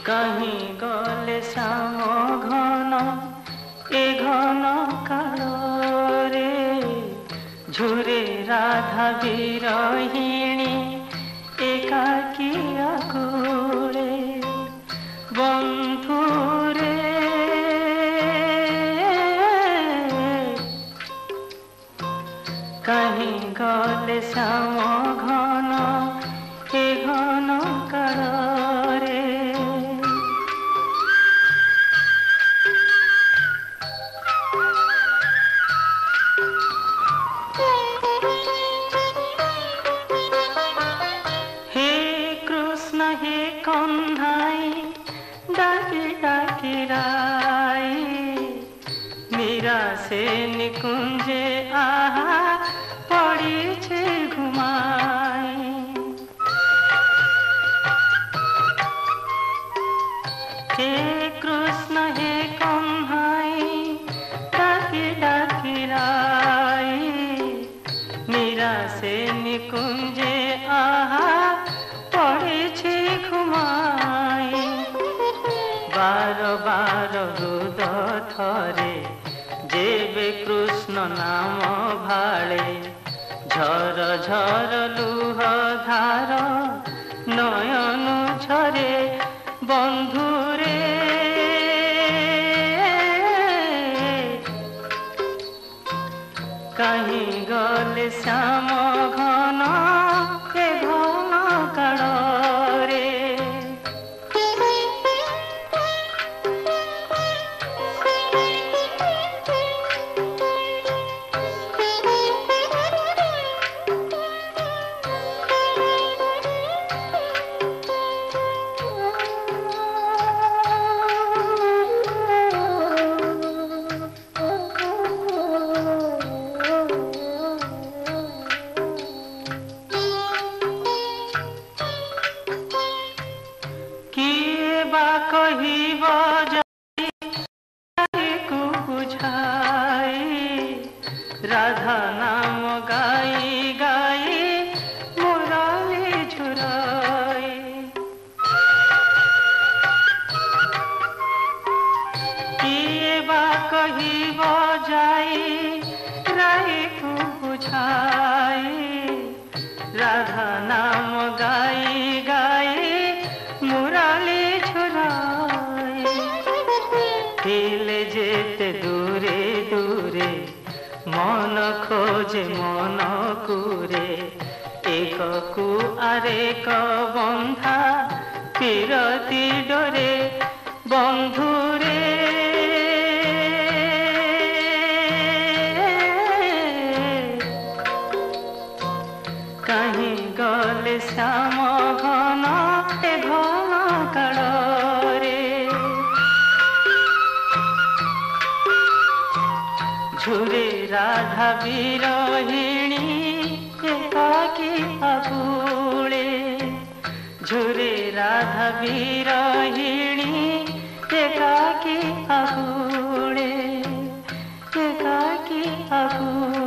कहीं गले श्याम घन ए घन कालोरे झुरे राधा विरहिणी एकाकी आकुले बंधुरे कहीं गले श्याम घन ए घन कालोरे हे कन्हाई डाकी डाकी राई मीरा से निकुंजे आहा पड़ी छे घुमाई हे कृष्ण हे कन्हाई डाकी डाकी राई मीरा से निकुंजे आहा पड़े घुमाई बार बार रुद थरे जेबे कृष्ण नाम भाले झर झर लुह धार नयन झरे बंधुरे कहीं गले श्याम घन ए घन कालोरे कहिब को बुझाई राधा नाम गाई गाई मुरली झुराई किए बा कहिब जाई राई को बुझाई राधा नाम गाई गाई मुरली हिले जेते दूरे दूरे मन खोजे मन कुरे एक कु आरेक बंधा पिरती डोरे बंधुरे कहीं गले श्याम घन ए घन कालोरे झुरे राधा विरहिणी एकाकी आकुले झुरे राधा विरहिणी एकाकी आकुले एकाकी आकुले।